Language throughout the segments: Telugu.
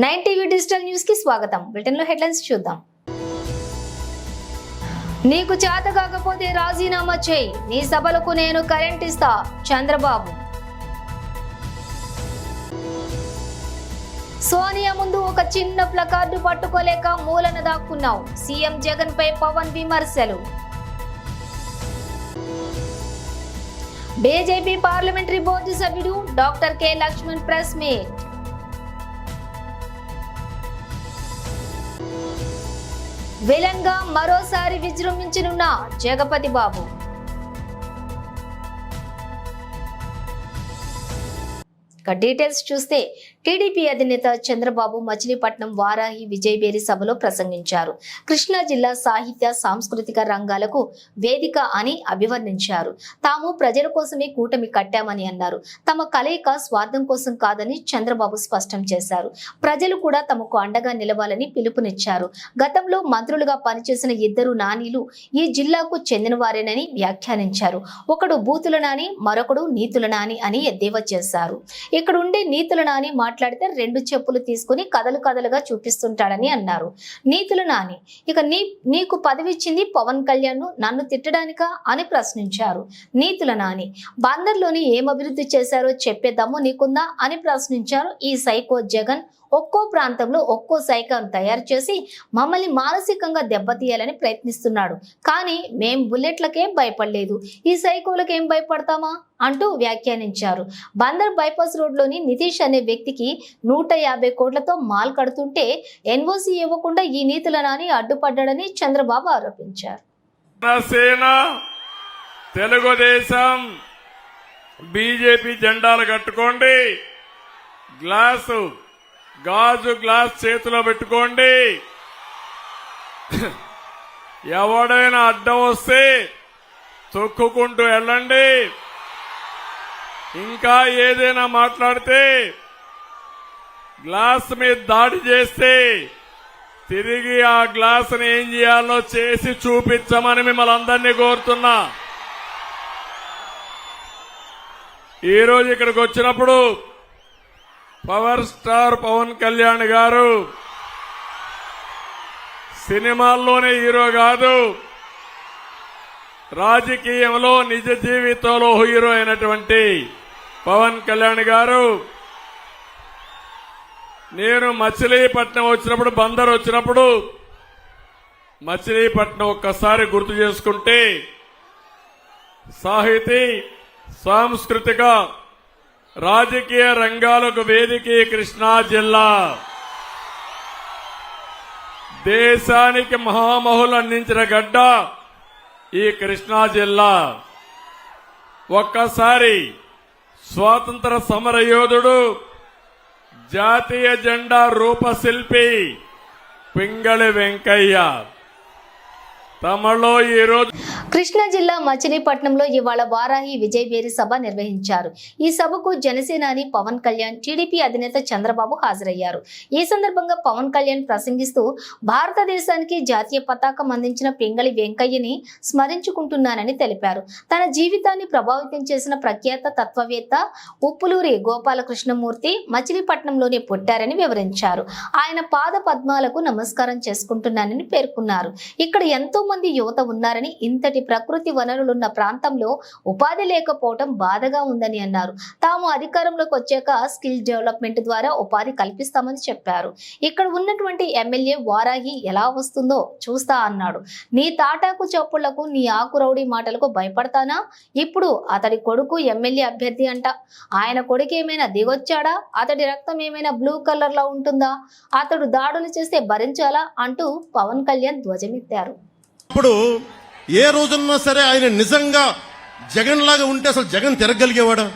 9 టీవీ డిజిటల్ న్యూస్ కి స్వాగతం. బులెటిన్ లో హెడ్లైన్స్ చూద్దాం. నీకు చేత కాకపోతే రాజీనామా చేయి, నీ సభలకు నేను కరెంట్ ఇస్తా చంద్రబాబు. సోనియా ముందు ఒక చిన్న ప్లకార్డు పట్టుకోలేక మూలన దాక్కున్నావు, సీఎం జగన్ పై పవన్ విమర్శలు. బీజేపీ పార్లమెంటరీ బోర్డు సభ్యుడు doctor K Laxman press meet. విలన్గా మరోసారి విజృంభించనున్న జగపతి బాబు. డీటెయిల్స్ చూస్తే టీడీపీ అధినేత చంద్రబాబు మచిలీపట్నం వారాహి విజయబేరి సభలో ప్రసంగించారు. కృష్ణా జిల్లా సాహిత్య సాంస్కృతిక రంగాలకు వేదిక అని అభివర్ణించారు. తాము ప్రజల కోసమే కూటమి కట్టామని అన్నారు. తమ కలయిక స్వార్థం కోసం కాదని చంద్రబాబు స్పష్టం చేశారు. ప్రజలు కూడా తమకు అండగా నిలవాలని పిలుపునిచ్చారు. గతంలో మంత్రులుగా పనిచేసిన ఇద్దరు నానీలు ఈ జిల్లాకు చెందిన వారేనని వ్యాఖ్యానించారు. ఒకడు బూతుల నాని, మరొకడు నీతుల నాని అని ఎద్దేవా చేశారు. ఇక్కడ ఉండే నీతుల నాని మాట్లాడితే 2 చెప్పులు తీసుకుని కథలు కథలుగా చూపిస్తుంటాడని అన్నారు. నీతుల నాని ఇక నీకు పదవి ఇచ్చింది పవన్ కళ్యాణ్ నన్ను తిట్టడానికా అని ప్రశ్నించారు. నీతుల నాని బందర్లోని ఏం అభివృద్ధి చేశారో చెప్పే దమ్ము నీకుందా అని ప్రశ్నించారు. ఈ సైకో జగన్ ఒక్కో ప్రాంతంలో ఒక్కో సైకాను తయారు చేసి మమ్మల్ని మానసికంగా దెబ్బతీయాలని ప్రయత్నిస్తున్నాడు. కానీ మేం బుల్లెట్లకేం భయపడలేదు, ఈ సైకోలకేం భయపడతామా అంటూ వ్యాఖ్యానించారు. బందర్ బైపాస్ రోడ్లోని నితీష్ అనే వ్యక్తికి 150 కోట్లతో మాల్ కడుతుంటే ఎన్ఓసి ఇవ్వకుండా ఈ నీతుల నాని అడ్డుపడ్డాడని చంద్రబాబు ఆరోపించారు. తెలుగుదేశం బీజేపీ జెండాలు కట్టుకోండి, గాజు గ్లాస్ చేతిలో పెట్టుకోండి. ఎవడైనా అడ్డం వస్తే తొక్కుకుంటూ వెళ్ళండి. ఇంకా ఏదైనా మాట్లాడితే గ్లాస్ మీద దాడి చేస్తే తిరిగి ఆ గ్లాసుని ఏం చేయాలో చేసి చూపించమని మిమ్మల్ని అందరినీ కోరుతున్నా. ఈరోజు ఇక్కడికి వచ్చినప్పుడు పవర్ స్టార్ పవన్ కళ్యాణ్ గారు సినిమాల్లోనే హీరో కాదు, రాజకీయంలో నిజ జీవితంలో హీరో అయినటువంటి పవన్ కళ్యాణ్ గారు నేను మచిలీపట్నం వచ్చినప్పుడు, బందర్ వచ్చినప్పుడు మచిలీపట్నం ఒక్కసారి గుర్తు చేసుకుంటే సాహితీ సాంస్కృతిక రాజకీయ రంగాలకు వేదిక కృష్ణా జిల్లా. దేశానికి మహామహులు అందించిన గడ్డ ఈ కృష్ణా జిల్లా. ఒక్కసారి స్వాతంత్ర సమర యోధుడు, జాతీయ జెండా రూపశిల్పి పింగళి వెంకయ్య తమలో ఈరోజు కృష్ణా జిల్లా మచిలీపట్నంలో ఇవాళ వారాహి విజయబేరి సభ నిర్వహించారు. ఈ సభకు జనసేనాని పవన్ కళ్యాణ్, టీడీపీ అధినేత చంద్రబాబు హాజరయ్యారు. ఈ సందర్భంగా పవన్ కళ్యాణ్ ప్రసంగిస్తూ భారతదేశానికి జాతీయ పతాకం అందించిన పింగళి వెంకయ్యని స్మరించుకుంటున్నానని తెలిపారు. తన జీవితాన్ని ప్రభావితం చేసిన ప్రఖ్యాత తత్వవేత్త ఉప్పులూరి గోపాలకృష్ణమూర్తి మచిలీపట్నంలోనే పుట్టారని వివరించారు. ఆయన పాద పద్మాలకు నమస్కారం చేసుకుంటున్నానని పేర్కొన్నారు. ఇక్కడ ఎంతో మంది యువత ఉన్నారని, ఇంతటి ప్రకృతి వనరులున్న ప్రాంతంలో ఉపాధి లేకపోవడం బాధగా ఉందని అన్నారు. తాము అధికారంలోకి వచ్చాక స్కిల్ డెవలప్మెంట్ ద్వారా ఉపాధి కల్పిస్తామని చెప్పారు. ఇక్కడ ఉన్నటువంటి ఎమ్మెల్యే వారాహి ఎలా వస్తుందో చూస్తా అన్నాడు. నీ తాటాకు చప్పుళ్లకు, నీ ఆకురౌడి మాటలకు భయపడతానా? ఇప్పుడు అతడి కొడుకు ఎమ్మెల్యే అభ్యర్థి అంట. ఆయన కొడుకు ఏమైనా దిగొచ్చాడా? అతడి రక్తం ఏమైనా బ్లూ కలర్ లో ఉంటుందా? అతడు దాడులు చేస్తే భరించాలా అంటూ పవన్ కళ్యాణ్ ధ్వజమెత్తారు. ఇప్పుడు ఏ రోజున్నా సరే ఆయన నిజంగా జగన్ లాగా ఉంటే అసలు జగన్ తిరగలిగేవాడా?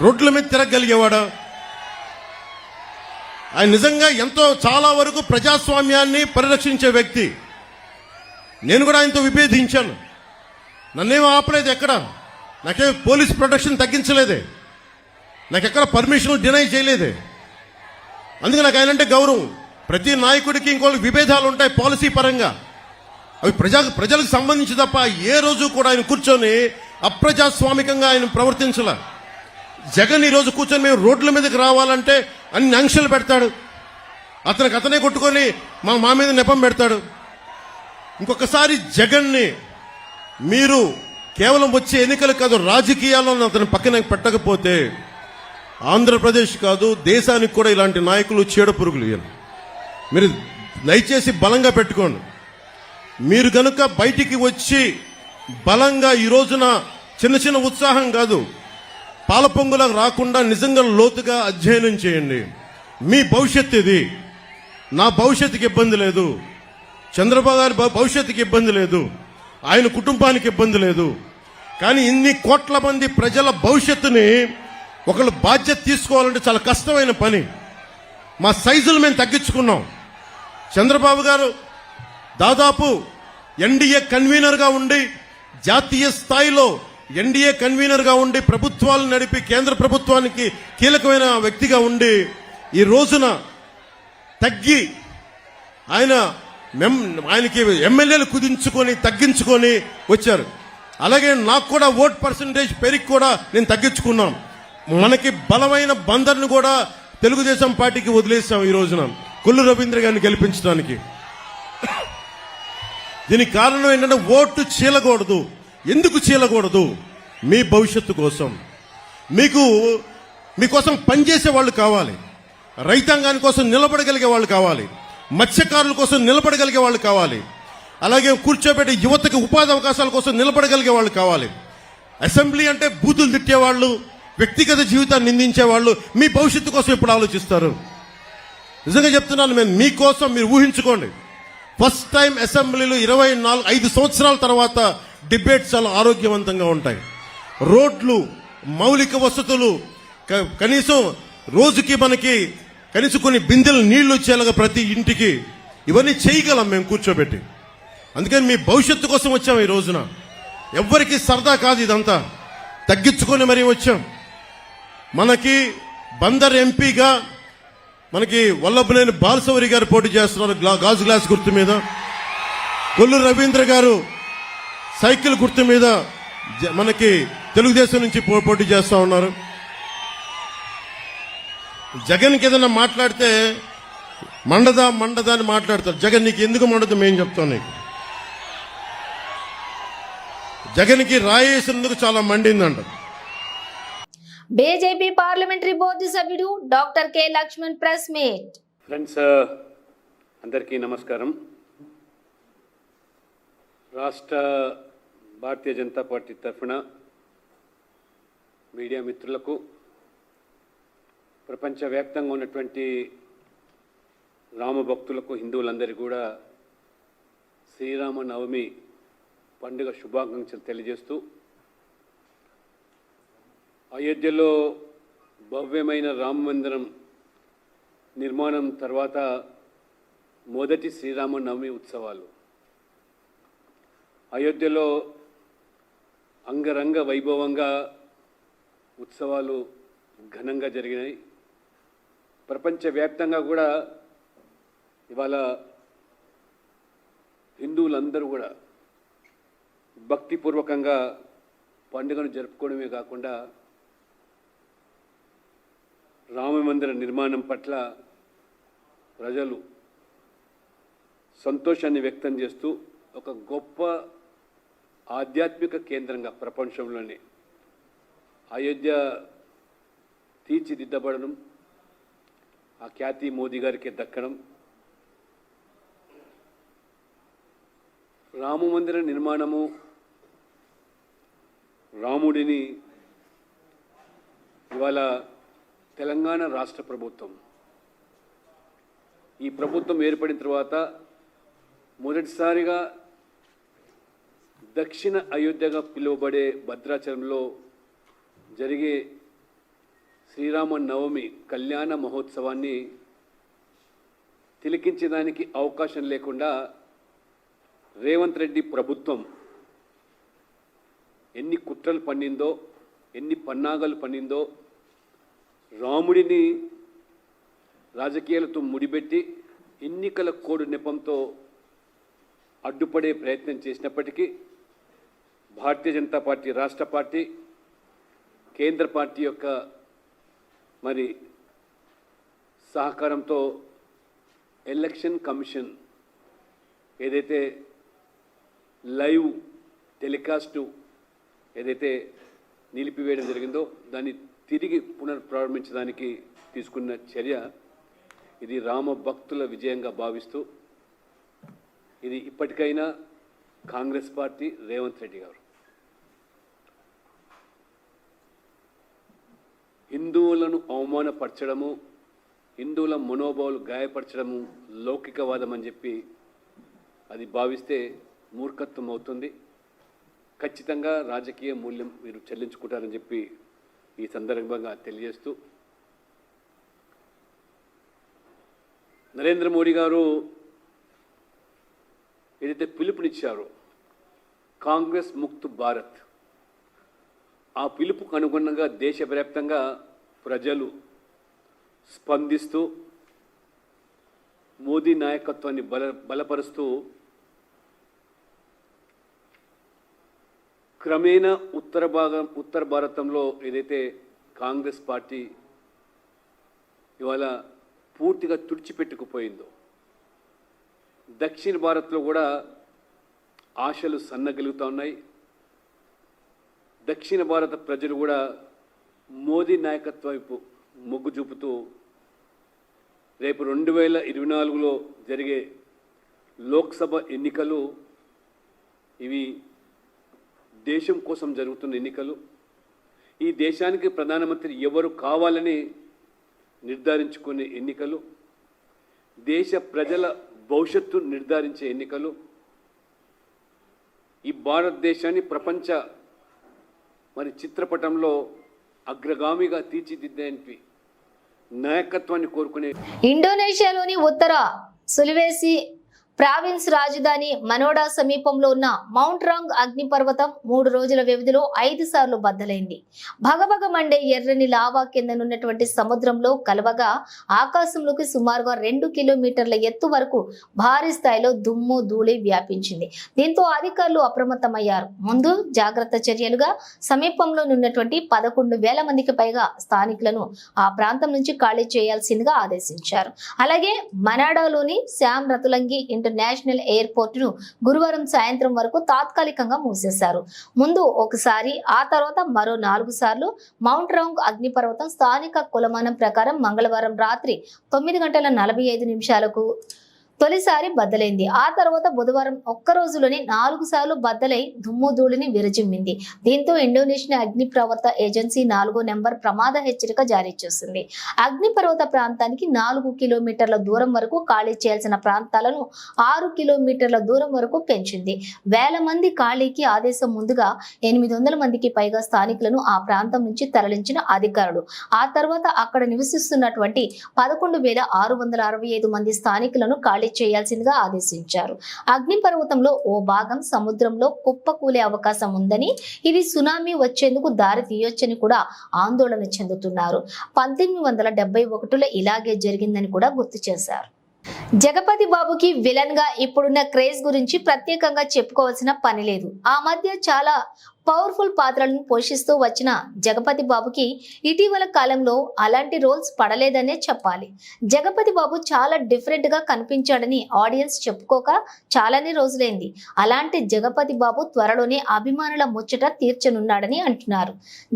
రోడ్ల మీద తిరగలిగేవాడా? ఆయన నిజంగా ఎంతో చాలా వరకు ప్రజాస్వామ్యాన్ని పరిరక్షించే వ్యక్తి. నేను కూడా ఆయనతో విభేదించాను. నన్నేమో ఆపలేదు, ఎక్కడ నాకే పోలీస్ ప్రొటెక్షన్ తగ్గించలేదే, నాకెక్కడ పర్మిషన్ డినై చేయలేదే. అందుకే నాకు ఆయనంటే గౌరవం. ప్రతి నాయకుడికి ఇంకోళ్ళకి విభేదాలు ఉంటాయి పాలసీ పరంగా, అవి ప్రజలకు సంబంధించి తప్ప ఏ రోజు కూడా ఆయన కూర్చొని అప్రజాస్వామికంగా ఆయన ప్రవర్తించాల. జగన్ ఈ రోజు కూర్చొని మేము రోడ్ల మీదకి రావాలంటే అన్ని ఆంక్షలు పెడతాడు. అతనే కొట్టుకొని మా మీద నెపం పెడతాడు. ఇంకొకసారి జగన్ని మీరు కేవలం వచ్చే ఎన్నికలు కాదు, రాజకీయాలను అతను పక్కన పెట్టకపోతే ఆంధ్రప్రదేశ్ కాదు దేశానికి కూడా ఇలాంటి నాయకులు చీడ పురుగులు. మీరు దయచేసి బలంగా పెట్టుకోండి. మీరు కనుక బయటికి వచ్చి బలంగా ఈ రోజున చిన్న చిన్న ఉత్సాహం కాదు, పాలపొంగులకు రాకుండా నిజంగా లోతుగా అధ్యయనం చేయండి. మీ భవిష్యత్తు ఇది. నా భవిష్యత్తుకి ఇబ్బంది లేదు, చంద్రబాబు గారి భవిష్యత్తుకి ఇబ్బంది లేదు, ఆయన కుటుంబానికి ఇబ్బంది లేదు. కానీ ఇన్ని కోట్ల మంది ప్రజల భవిష్యత్తుని ఒకళ్ళు బాధ్యత తీసుకోవాలంటే చాలా కష్టమైన పని. మా సైజులు మేము తగ్గించుకున్నాం. చంద్రబాబు గారు దాదాపు ఎన్డీఏ కన్వీనర్గా ఉండి, జాతీయ స్థాయిలో ఎన్డీఏ కన్వీనర్గా ఉండి ప్రభుత్వాలు నడిపి కేంద్ర ప్రభుత్వానికి కీలకమైన వ్యక్తిగా ఉండి ఈ రోజున తగ్గి ఆయనకి ఎమ్మెల్యేలు కుదించుకొని తగ్గించుకొని వచ్చారు. అలాగే నాకు కూడా ఓట్ పర్సంటేజ్ పెరిగి కూడా నేను తగ్గించుకున్నాం. మనకి బలమైన బందర్ను కూడా తెలుగుదేశం పార్టీకి వదిలేసాం ఈ రోజున కొల్లు రవీంద్ర గారిని గెలిపించడానికి. దీనికి కారణం ఏంటంటే ఓటు చీలకూడదు. ఎందుకు చీలకూడదు? మీ భవిష్యత్తు కోసం, మీకోసం పనిచేసే వాళ్ళు కావాలి, రైతాంగాని కోసం నిలబడగలిగే వాళ్ళు కావాలి, మత్స్యకారుల కోసం నిలబడగలిగే వాళ్ళు కావాలి, అలాగే కూర్చోబెట్టే యువతకు ఉపాధి అవకాశాల కోసం నిలబడగలిగే వాళ్ళు కావాలి. అసెంబ్లీ అంటే బూతులు తిట్టేవాళ్ళు, వ్యక్తిగత జీవితాన్ని నిందించేవాళ్ళు మీ భవిష్యత్తు కోసం ఎప్పుడు ఆలోచిస్తారు? నిజంగా చెప్తున్నాను, నేను మీకోసం మీరు ఊహించుకోండి. ఫస్ట్ టైం అసెంబ్లీలో 5 సంవత్సరాల తర్వాత డిబేట్స్ చాలా ఆరోగ్యవంతంగా ఉంటాయి. రోడ్లు, మౌలిక వసతులు, కనీసం రోజుకి మనకి కనీసం కొన్ని బిందెలు నీళ్లు వచ్చేలాగా ప్రతి ఇంటికి ఇవన్నీ చేయగలం మేము కూర్చోబెట్టి. అందుకని మీ భవిష్యత్తు కోసం వచ్చాం. ఈ రోజున ఎవ్వరికి సరదా కాదు, ఇదంతా తగ్గించుకొని మరీ వచ్చాం. మనకి బందర్ ఎంపీగా మనకి వల్లభనేని బాలశౌరి గారు పోటీ చేస్తున్నారు గాజు గ్లాస్ గుర్తు మీద. కొల్లు రవీంద్ర గారు సైకిల్ గుర్తు మీద మనకి తెలుగుదేశం నుంచి పోటీ చేస్తా ఉన్నారు. జగన్కి ఏదైనా మాట్లాడితే మండదా అని మాట్లాడతారు. జగన్ నీకు ఎందుకు మండదు మేము చెప్తాం. నీకు జగన్కి రాయేసినందుకు చాలా మండిందంట. బీజేపీ పార్లమెంటరీ బోర్డు సభ్యుడు doctor K Laxman press meet. Friends అందరికీ నమస్కారం. రాష్ట్ర భారతీయ జనతా పార్టీ తరఫున మీడియా మిత్రులకు, ప్రపంచవ్యాప్తంగా ఉన్నటువంటి రామభక్తులకు, హిందువులందరికీ కూడా శ్రీరామనవమి పండుగ శుభాకాంక్షలు తెలియజేస్తూ, అయోధ్యలో భవ్యమైన రామ మందిరం నిర్మాణం తర్వాత మొదటి శ్రీరామనవమి ఉత్సవాలు అయోధ్యలో అంగరంగ వైభవంగా ఉత్సవాలు ఘనంగా జరిగినాయి. ప్రపంచవ్యాప్తంగా కూడా ఇవాళ హిందువులందరూ కూడా భక్తిపూర్వకంగా పండుగను జరుపుకోవడమే కాకుండా రామమందిర నిర్మాణం పట్ల ప్రజలు సంతోషాన్ని వ్యక్తం చేస్తూ ఒక గొప్ప ఆధ్యాత్మిక కేంద్రంగా ప్రపంచంలోనే అయోధ్య తీర్చిదిద్దబడడం, ఆ ఖ్యాతి మోదీ గారికి దక్కడం, రామమందిర నిర్మాణము, రాముడిని ఇవాళ తెలంగాణ రాష్ట్ర ప్రభుత్వం, ఈ ప్రభుత్వం ఏర్పడిన తర్వాత మొదటిసారిగా దక్షిణ అయోధ్యగా పిలువబడే భద్రాచలంలో జరిగే శ్రీరామనవమి కళ్యాణ మహోత్సవాన్ని తిలకించడానికి అవకాశం లేకుండా రేవంత్ రెడ్డి ప్రభుత్వం ఎన్ని కుట్రలు పన్నిందో, ఎన్ని పన్నాగాలు పన్నిందో, రాముడిని రాజకీయాలతో ముడిపెట్టి ఎన్నికల కోడ్ నెపంతో అడ్డుపడే ప్రయత్నం చేసినప్పటికీ భారతీయ జనతా పార్టీ రాష్ట్ర పార్టీ, కేంద్ర పార్టీ యొక్క మరి సహకారంతో ఎలక్షన్ కమిషన్ ఏదైతే లైవ్ టెలికాస్ట్ ఏదైతే నిలిపివేయడం జరిగిందో దాన్ని తిరిగి పునఃప్రారంభించడానికి తీసుకున్న చర్య ఇది రామ భక్తుల విజయంగా భావిస్తూ ఇది ఇప్పటికైనా కాంగ్రెస్ పార్టీ రేవంత్ రెడ్డి గారు హిందువులను అవమానపరచడము హిందువుల మనోభావాలు గాయపరచడము లౌకికవాదం అని చెప్పి అది భావిస్తే మూర్ఖత్వం అవుతుంది. ఖచ్చితంగా రాజకీయ మూల్యం మీరు చెల్లించుకుంటారని చెప్పి ఈ సందర్భంగా తెలియజేస్తూ నరేంద్ర మోడీ గారు ఏదైతే పిలుపునిచ్చారో కాంగ్రెస్ ముక్త్ భారత్ ఆ పిలుపుకు అనుగుణంగా దేశవ్యాప్తంగా ప్రజలు స్పందిస్తూ మోదీ నాయకత్వాన్ని బలపరుస్తూ క్రమేణా ఉత్తర భారతంలో ఏదైతే కాంగ్రెస్ పార్టీ ఇవాళ పూర్తిగా తుడిచిపెట్టుకుపోయిందో దక్షిణ భారత్లో కూడా ఆశలు సన్నగిలుగుతూ ఉన్నాయి. దక్షిణ భారత ప్రజలు కూడా మోదీ నాయకత్వం వైపు మొగ్గు చూపుతూ రేపు 2024లో జరిగే లోక్సభ ఎన్నికలు ఇవి దేశం కోసం జరుగుతున్న ఎన్నికలు. ఈ దేశానికి ప్రధానమంత్రి ఎవరు కావాలని నిర్ధారించుకునే ఎన్నికలు, దేశ ప్రజల భవిష్యత్తు నిర్ధారించే ఎన్నికలు. ఈ భారతదేశాన్ని ప్రపంచ చిత్రపటంలో అగ్రగామిగా తీర్చిదిద్దేంటి నాయకత్వాన్ని కోరుకునే ఇండోనేషియాలోని ఉత్తర సులివేసి ప్రావిన్స్ రాజధాని మనోడా సమీపంలో ఉన్న మౌంట్ రాంగ్ అగ్నిపర్వతం 3 రోజుల వ్యవధిలో 5 సార్లు బద్దలైంది. భగభగ మండే ఎర్రని లావా కిందనున్నటువంటి సముద్రంలో కలవగా ఆకాశంలోకి సుమారుగా 2 కిలోమీటర్ల ఎత్తు వరకు భారీ స్థాయిలో దుమ్ము ధూళి వ్యాపించింది. దీంతో అధికారులు అప్రమత్తమయ్యారు. ముందు జాగ్రత్త చర్యలుగా సమీపంలో ఉన్నటువంటి 11,000 మందికి పైగా స్థానికులను ఆ ప్రాంతం నుంచి ఖాళీ చేయాల్సిందిగా ఆదేశించారు. అలాగే మనాడాలోని శామ్ రతులంగి ఇంటర్నేషనల్ ఎయిర్పోర్ట్ ను గురువారం సాయంత్రం వరకు తాత్కాలికంగా మూసేశారు. ముందు ఒకసారి ఆ తర్వాత మరో 4 సార్లు మౌంట్ రాంగ్ అగ్నిపర్వతం స్థానిక కొలమానం ప్రకారం మంగళవారం రాత్రి 9:45 తొలిసారి బద్దలైంది. ఆ తర్వాత బుధవారం ఒక్క రోజులోనే 4 సార్లు బద్దలై దుమ్ము ధూళిని విరజిమ్మింది. దీంతో ఇండోనేషియా అగ్నిపర్వత ఏజెన్సీ 4వ నెంబర్ ప్రమాద హెచ్చరిక జారీ చేసింది. అగ్నిపర్వత ప్రాంతానికి 4 కిలోమీటర్ల దూరం వరకు ఖాళీ చేయాల్సిన ప్రాంతాలను 6 కిలోమీటర్ల దూరం వరకు పెంచింది. వేల మంది ఖాళీకి ఆదేశం ముందుగా 800 మందికి పైగా స్థానికులను ఆ ప్రాంతం నుంచి తరలించిన అధికారులు ఆ తర్వాత అక్కడ నివసిస్తున్నటువంటి 11,665 మంది స్థానికులను ఖాళీ చేయాల్సిందిగా ఆదేశించారు. అగ్నిపర్వతంలో ఓ భాగం సముద్రంలో కుప్పకూలే అవకాశం ఉందని, ఇది సునామీ వచ్చేందుకు దారి తీయొచ్చని కూడా ఆందోళన చెందుతున్నారు. 1971లో ఇలాగే జరిగిందని కూడా గుర్తు చేశారు. జగపతి బాబుకి విలన్ గా ఇప్పుడున్న క్రేజ్ గురించి ప్రత్యేకంగా చెప్పుకోవాల్సిన పని లేదు. ఆ మధ్య చాలా పవర్ఫుల్ పాత్రలను పోషిస్తూ వచ్చిన జగపతి బాబుకి ఇటీవల కాలంలో అలాంటి రోల్స్ పడలేదనే చెప్పాలి. జగపతి బాబు చాలా డిఫరెంట్ గా కనిపించాడని ఆడియన్స్ చెప్పుకోక చాలానే రోజులైంది. అలాంటి జగపతి బాబు త్వరలోనే అభిమానుల ముచ్చట తీర్చనున్నాడని అంటున్నారు.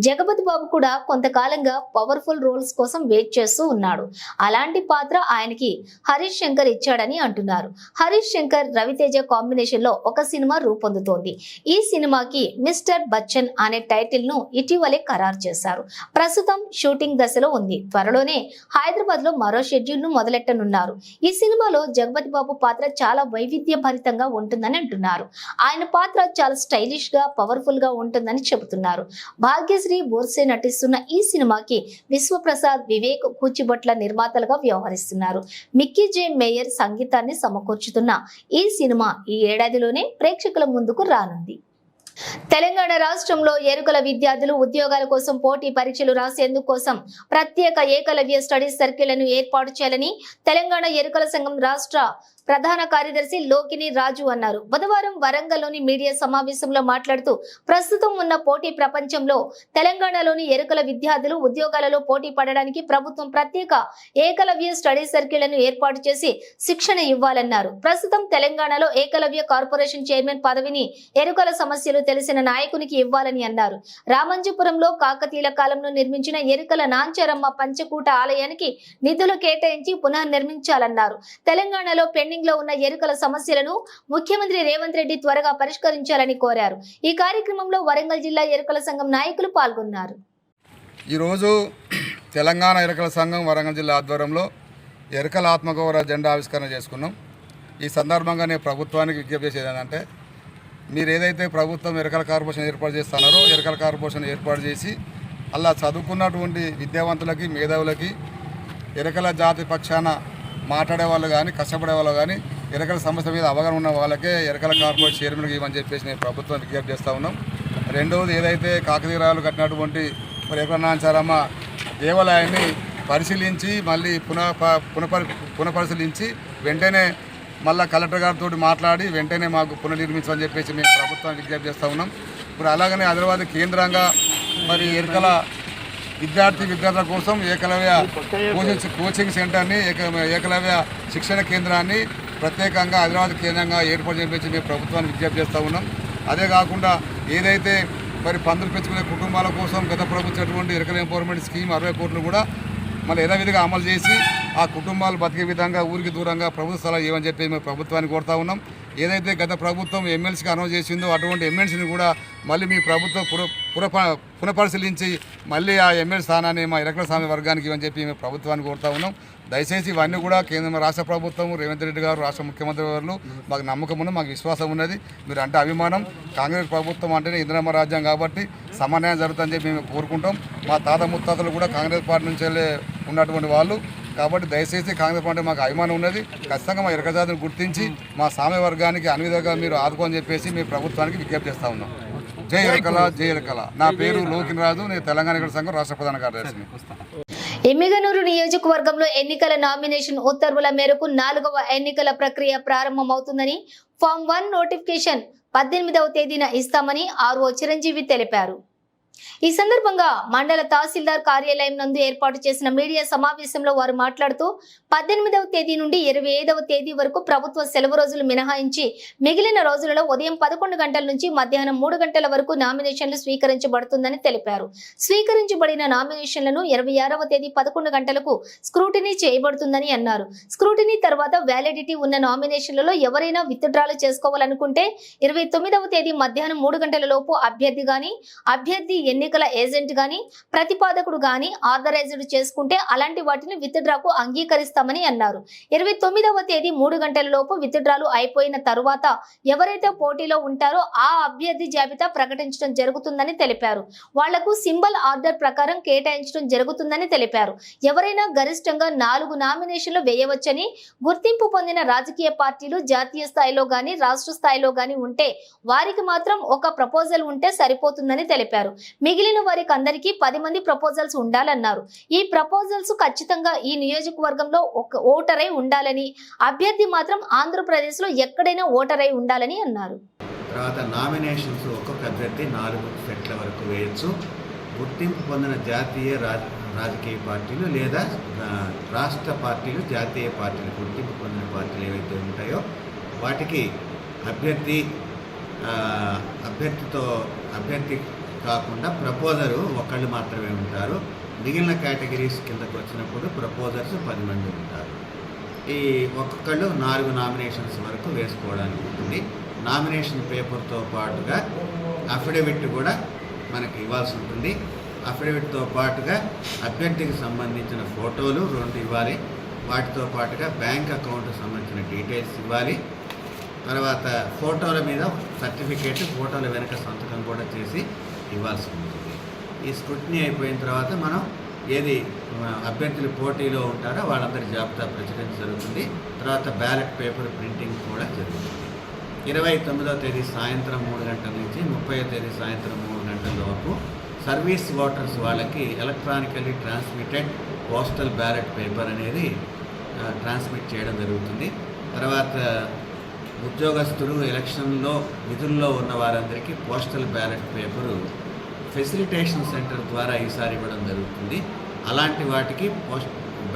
జగపతి బాబు కూడా కొంతకాలంగా పవర్ఫుల్ రోల్స్ కోసం వెయిట్ చేస్తూ ఉన్నాడు. అలాంటి పాత్ర ఆయనకి హరీష్ శంకర్ ఇచ్చాడని అంటున్నారు. హరీష్ శంకర్ రవితేజ కాంబినేషన్ లో ఒక సినిమా రూపొందుతోంది. ఈ సినిమాకి మిస్టర్ బచ్చన్ అనే టైటిల్ ను ఇటీవలే ఖరారు చేశారు. ప్రస్తుతం షూటింగ్ దశలో ఉంది. త్వరలోనే హైదరాబాద్ లో మరో షెడ్యూల్ ను మొదలెట్టనున్నారు. ఈ సినిమాలో జగపతి బాబు పాత్ర చాలా వైవిధ్యభరితంగా ఉంటుందని అంటున్నారు. ఆయన పాత్ర చాలా స్టైలిష్ గా పవర్ఫుల్ గా ఉంటుందని చెబుతున్నారు. భాగ్యశ్రీ బోర్సే నటిస్తున్న ఈ సినిమాకి విశ్వప్రసాద్, వివేక్ కూచిబొట్ల నిర్మాతలుగా వ్యవహరిస్తున్నారు. మిక్కీ జే మేయర్ సంగీతాన్ని సమకూర్చుతున్న ఈ సినిమా ఈ ఏడాదిలోనే ప్రేక్షకుల ముందుకు రానుంది. తెలంగాణ రాష్ట్రంలో ఎరుకల విద్యార్థులు ఉద్యోగాల కోసం పోటీ పరీక్షలు రాసేందుకు కోసం ప్రత్యేక ఏకలవ్య స్టడీ సర్కిళ్లను ఏర్పాటు చేయాలని తెలంగాణ ఎరుకల సంఘం రాష్ట్ర ప్రధాన కార్యదర్శి లోకిని రాజు అన్నారు. బుధవారం వరంగల్లోని మీడియా సమావేశంలో మాట్లాడుతూ ప్రస్తుతం ఉన్న పోటీ ప్రపంచంలో తెలంగాణలోని ఎరుకల విద్యార్థులు ఉద్యోగాలలో పోటీ పడడానికి ప్రభుత్వం ప్రత్యేక ఏకలవ్య స్టడీ సర్కిళ్లను ఏర్పాటు చేసి శిక్షణ ఇవ్వాలన్నారు. ప్రస్తుతం తెలంగాణలో ఏకలవ్య కార్పొరేషన్ చైర్మన్ పదవిని ఎరుకల సమస్యలు తెలిసిన నాయకునికి ఇవ్వాలని అన్నారు. రామంజపురంలో కాకతీయుల కాలంలో నిర్మించిన ఎరుకల నాంచరమ్మ పంచకూట ఆలయానికి నిధులు కేటాయించి పునర్నిర్మించాలన్నారు. తెలంగాణలో పెండింగ్ లో ఉన్న ఎరుకల సమస్యలను ముఖ్యమంత్రి రేవంత్ రెడ్డి త్వరగా పరిష్కరించాలని కోరారు. ఈ కార్యక్రమంలో వరంగల్ జిల్లా ఎరుకల సంఘం నాయకులు పాల్గొన్నారు. ఈరోజు తెలంగాణ ఎరుకల సంఘం వరంగల్ జిల్లా ఆధ్వర్యంలో ఎరుకల ఆత్మగౌరవ జెండా ఆవిష్కరణ చేసుకున్నాం. ఈ సందర్భంగా నేను ప్రభుత్వానికి విజ్ఞప్తి చేసేది ఏంటంటే, మీరు ఏదైతే ప్రభుత్వం ఎరుకల కార్పొరేషన్ ఏర్పాటు చేస్తున్నారో ఎరుకల కార్పొరేషన్ ఏర్పాటు చేసి అలా చదువుకున్నటువంటి విద్యావంతులకి మేధావులకి ఎరుకల జాతి పక్షాన మాట్లాడే వాళ్ళు కానీ కష్టపడే వాళ్ళు కానీ ఎరుకల సమస్య మీద అవగాహన ఉన్న వాళ్ళకే ఎరుకల కార్పొరేషన్ చైర్మన్కి ఇవ్వని చెప్పేసి నేను ప్రభుత్వం విజ్ఞప్తి చేస్తూ ఉన్నాం. రెండవది, ఏదైతే కాకతీరాలు కట్టినటువంటి మరి ఎరుకల నాంచారమ్మ దేవాలయాన్ని పరిశీలించి మళ్ళీ పునఃపరిశీలించి వెంటనే మళ్ళీ కలెక్టర్ గారితో మాట్లాడి వెంటనే మాకు పునర్నిర్మించమని చెప్పేసి మేము ప్రభుత్వాన్ని విజ్ఞప్తి చేస్తూ ఉన్నాం. ఇప్పుడు అలాగనే హైదరాబాద్ కేంద్రంగా మరి ఎరుకల విద్యార్థుల కోసం ఏకలవ్య కోచింగ్ సెంటర్ని ఏకలవ్య శిక్షణ కేంద్రాన్ని ప్రత్యేకంగా హైదరాబాద్ కేంద్రంగా ఏర్పాటు చేయించి మేము ప్రభుత్వాన్ని విజ్ఞప్తి చేస్తూ ఉన్నాం. అదే కాకుండా ఏదైతే మరి పందులు పెంచుకునే కుటుంబాల కోసం గత ప్రభుత్వం ఎరుకల ఎంపవర్మెంట్ స్కీమ్ 60 కోట్లు కూడా మళ్ళీ యథావిధిగా అమలు చేసి ఆ కుటుంబాలు బతికే విధంగా ఊరికి దూరంగా ప్రభుత్వ స్థలాలు ఇవ్వని చెప్పి మేము ప్రభుత్వాన్ని కోరుతా ఉన్నాం. ఏదైతే గత ప్రభుత్వం ఎమ్మెల్సీకి అనౌన్స్ చేసిందో అటువంటి ఎమ్మెల్సీని కూడా మళ్ళీ మీ ప్రభుత్వం పునఃపరిశీలించి మళ్ళీ ఆ ఎమ్మెల్సీ స్థానాన్ని మా ఎరుకల స్వామి వర్గానికి ఇవ్వని చెప్పి మేము ప్రభుత్వాన్ని కోరుతా ఉన్నాం. దయచేసి ఇవన్నీ కూడా కేంద్ర రాష్ట్ర ప్రభుత్వం రేవంత్ రెడ్డి గారు రాష్ట్ర ముఖ్యమంత్రి గారు మాకు నమ్మకం ఉన్నది, మాకు విశ్వాసం ఉన్నది. మీరు అంటే అభిమానం. కాంగ్రెస్ ప్రభుత్వం అంటేనే ఇందిరమ్మ రాజ్యం కాబట్టి సమన్వయం జరుగుతుందని చెప్పి మేము కోరుకుంటాం. మా తాత ముత్తాతలు కూడా కాంగ్రెస్ పార్టీ నుంచి ఉన్నటువంటి వాళ్ళు కాబట్టి దయచేసి కాంగ్రెస్ పార్టీ మాకు అభిమానం ఉన్నది. ఖచ్చితంగా మా ఎరుక జాతిని గుర్తించి మా సామ్య వర్గానికి అన్ని విధాలుగా మీరు ఆదుకోని చెప్పేసి మీ ప్రభుత్వానికి విజ్ఞప్తి చేస్తూ ఉన్నాం. జై ఎరుకల, జై ఎరుకల. నా పేరు లోకిన్ రాజు, నేను తెలంగాణ ఎరుకల సంఘం రాష్ట్ర ప్రధాన కార్యదర్శిని. ఎమ్మిగనూరు నియోజకవర్గంలో ఎన్నికల నామినేషన్ ఉత్తర్వుల మేరకు 4వ ఎన్నికల ప్రక్రియ ప్రారంభమవుతుందని ఫామ్ 1 నోటిఫికేషన్ 18వ తేదీన ఇస్తామని ఆర్ఓ చిరంజీవి తెలిపారు. ఈ సందర్భంగా మండల తహసీల్దార్ కార్యాలయం నందు ఏర్పాటు చేసిన మీడియా సమావేశంలో వారు మాట్లాడుతూ 18వ తేదీ నుండి 25వ తేదీ వరకు ప్రభుత్వ సెలవు రోజులు మినహాయించి మిగిలిన రోజులలో ఉదయం 11 గంటల నుంచి మధ్యాహ్నం 3 గంటల వరకు నామినేషన్లు స్వీకరించబడుతుందని తెలిపారు. స్వీకరించబడిన నామినేషన్లను 26వ తేదీ 11 గంటలకు స్క్రూటినీ చేయబడుతుందని అన్నారు. స్క్రూటినీ తర్వాత వ్యాలిడిటీ ఉన్న నామినేషన్లలో ఎవరైనా విత్డ్రాలు చేసుకోవాలనుకుంటే 29వ తేదీ మధ్యాహ్నం 3 గంటల లోపు అభ్యర్థి ఎన్నికల ఏజెంట్ గాని ప్రతిపాదకుడు గాని ఆథరైజ్డ్ చేసుకుంటే అలాంటి వాటిని విత్డ్రాకు అంగీకరిస్తామని అన్నారు. 29వ తేదీ 3 గంటల లోపు విత్డ్రాలు అయిపోయిన తరువాత ఎవరైతే పోటీలో ఉంటారో ఆ అభ్యర్థి జాబితా ప్రకటించడం జరుగుతుందని తెలిపారు. వాళ్లకు సింబల్ ఆర్డర్ ప్రకారం కేటాయించడం జరుగుతుందని తెలిపారు. ఎవరైనా గరిష్టంగా 4 నామినేషన్లు వేయవచ్చని, గుర్తింపు పొందిన రాజకీయ పార్టీలు జాతీయ స్థాయిలో గాని రాష్ట్ర స్థాయిలో గాని ఉంటే వారికి మాత్రం ఒక ప్రపోజల్ ఉంటే సరిపోతుందని తెలిపారు. మిగిలిన వారికి అందరికీ 10 మంది ప్రపోజల్స్ ఉండాలన్నారు. ఈ ప్రపోజల్స్ ఖచ్చితంగా ఈ నియోజకవర్గంలో ఒక ఓటరై ఉండాలని, అభ్యర్థి మాత్రం ఆంధ్రప్రదేశ్ లో ఎక్కడైనా ఓటరై ఉండాలని అన్నారు. తర్వాత నామినేషన్స్ ఒక్కొక్క అభ్యర్థి 4 సెట్ల వరకు వేయచ్చు. గుర్తింపు పొందిన జాతీయ రాజకీయ పార్టీలు లేదా రాష్ట్ర పార్టీలు, జాతీయ పార్టీలు, గుర్తింపు పొందిన పార్టీలు ఏవైతే ఉంటాయో వాటికి అభ్యర్థి కాకుండా ప్రపోజరు ఒకళ్ళు మాత్రమే ఉంటారు. మిగిలిన కేటగిరీస్ కిందకు వచ్చినప్పుడు ప్రపోజర్స్ 10 మంది ఉంటారు. ఈ ఒక్కొక్కళ్ళు 4 నామినేషన్స్ వరకు వేసుకోవడానికి ఉంటుంది. నామినేషన్ పేపర్తో పాటుగా అఫిడవిట్ కూడా మనకి ఇవ్వాల్సి ఉంటుంది. అఫిడవిట్తో పాటుగా అభ్యర్థికి సంబంధించిన ఫోటోలు 2 ఇవ్వాలి. వాటితో పాటుగా బ్యాంక్ అకౌంట్కి సంబంధించిన డీటెయిల్స్ ఇవ్వాలి. తర్వాత ఫోటోల మీద సర్టిఫికేట్, ఫోటోల వెనక సంతకం కూడా చేసి ఇవ్వాల్సి ఉంటుంది. ఈ స్క్రూటినీ అయిపోయిన తర్వాత మనం ఏది అభ్యర్థులు పోటీలో ఉంటారో వాళ్ళందరి జాబితా ప్రచురించడం జరుగుతుంది. తర్వాత బ్యాలెట్ పేపర్ ప్రింటింగ్ కూడా జరుగుతుంది. 29వ తేదీ సాయంత్రం 3 గంటల నుంచి 30వ తేదీ సాయంత్రం 3 గంటల వరకు సర్వీస్ ఓటర్స్ వాళ్ళకి electronically transmitted postal ballot paper అనేది ట్రాన్స్మిట్ చేయడం జరుగుతుంది. తర్వాత ఉద్యోగస్తులు ఎలక్షన్లో విధుల్లో ఉన్న వారందరికీ postal ballot paper facilitation centre ద్వారా ఈసారి ఇవ్వడం జరుగుతుంది. అలాంటి వాటికి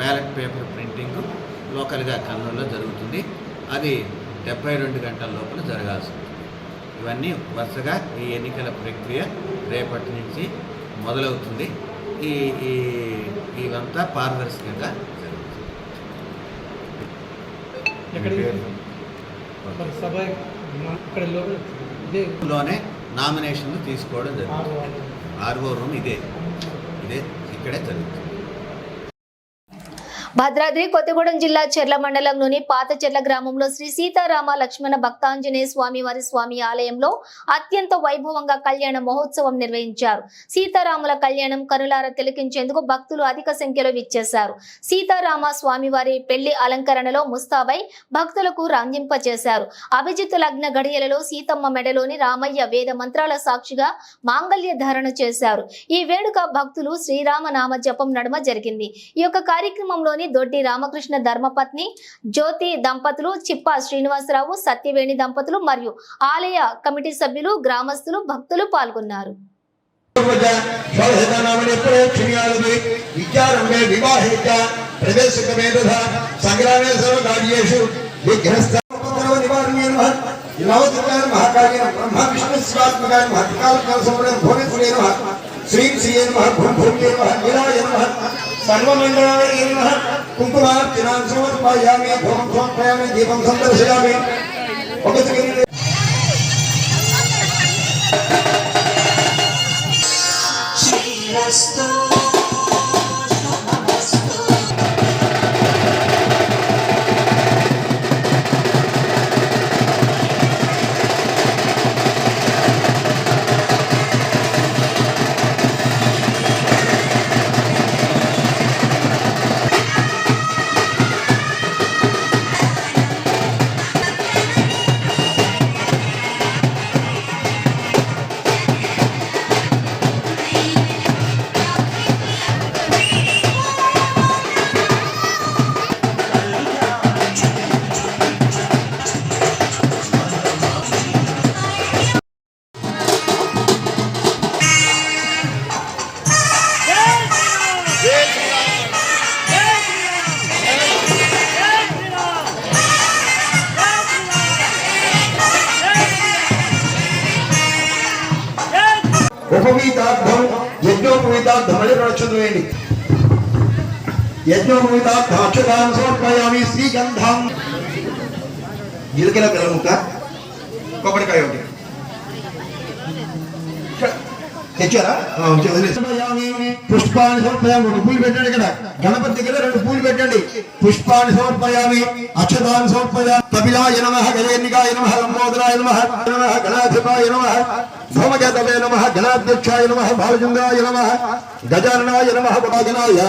బ్యాలెట్ పేపర్ ప్రింటింగ్ లోకల్గా కర్నూలులో జరుగుతుంది. అది 72 గంటల లోపల జరగాల్సి ఉంటుంది. ఇవన్నీ వరుసగా ఈ ఎన్నికల ప్రక్రియ రేపటి నుంచి మొదలవుతుంది. ఇవంతా పారదర్శకంగా లోనే నామినేషన్లు తీసుకోవడం జరుగుతుంది. ఆర్ఓ రూమ్ ఇదే ఇక్కడే జరుగుతుంది. భద్రాద్రి కొత్తగూడెం జిల్లా చెర్ల మండలంలోని పాత చెర్ల గ్రామంలో శ్రీ సీతారామ లక్ష్మణ భక్తాంజనేయ స్వామి ఆలయంలో అత్యంత వైభవంగా కళ్యాణ మహోత్సవం నిర్వహించారు. సీతారాముల కళ్యాణం కనులార తిలకించేందుకు భక్తులు అధిక సంఖ్యలో విచ్చేశారు. సీతారామ స్వామివారి పెళ్లి అలంకరణలో ముస్తాబై భక్తులకు రంజింపచేశారు. అభిజిత్ లగ్న గడియలలో సీతమ్మ మెడలోని రామయ్య వేద మంత్రాల సాక్షిగా మాంగళ్య ధారణ చేశారు. ఈ వేడుక భక్తులు శ్రీరామ నామ జపం నడుమ జరిగింది. ఈ యొక్క కార్యక్రమంలోని దొడ్డి రామకృష్ణ ధర్మపత్ని జ్యోతి దంపతులు, చిప్పా శ్రీనివాసరావు, సత్యవేణి దంపతులు మరియు ఆలయ కమిటీ సభ్యులు, గ్రామస్తులు, భక్తులు పాల్గొన్నారు. सर्वमंगलाय नमः कुंकुमार्चनां समर्पयामि धूपं समर्पयामि दीपं संदर्शयामि श्रीरस्तु ఉపవీతార్థం యజ్ఞోపవీతార్థం మళ్ళీ చూడండి. యజ్ఞోపవీతార్థం అక్షతాన్ని సమర్పయామి శ్రీగంధం జీలకర్ర బెల్లం ముక్క కొబ్బరికాయ ఒకటి తెచ్చారా పుష్పాన్ని సమర్పయామి. 2 పూలు పెట్టండి. ఇక్కడ గణపతి దగ్గర 2 పూలు పెట్టండి. పుష్పాన్ని సమర్పయామి. అక్షతాన్ని సమర్పయామి. కపిలాయ నమః, గజేంద్రాయ నమః, లంబోదరాయ నమః, గణాధిపాయ నమః, సోమకేతవే నమః, గణాధ్యక్షాయ నమః, బాలచంద్రాయ నమః, గజాననాయ నమః, వాగనాయ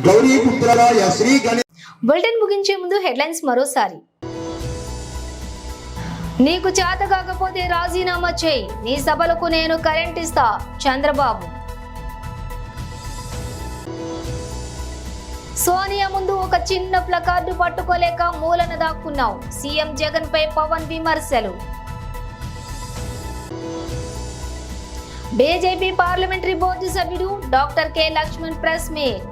గౌరీపుత్రాయ శ్రీ గణేశ. బులెటిన్ ముగించే ముందు హెడ్లైన్స్ మరోసారి. నీకు చేత కాకపోతే రాజీనామా చేయి, నీ సభలకు నేను కరెంట్ ఇస్తా చంద్రబాబు. సోనియా ముందు ఒక చిన్న ప్లకార్డు పట్టుకోలేక మూలన దాక్కున్నావు, సీఎం జగన్ పై పవన్ విమర్శలు. బీజేపీ పార్లమెంటరీ బోర్డు సభ్యుడు doctor K Laxman press meet.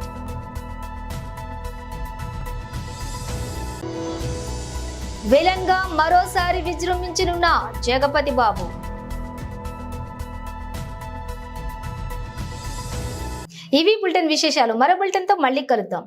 Villain గా మరోసారి విజృంభించనున్న జగపతి బాబు. ఇవి బులెటిన్ విశేషాలు. మరో బులెటిన్ తో మళ్ళీ కలుద్దాం.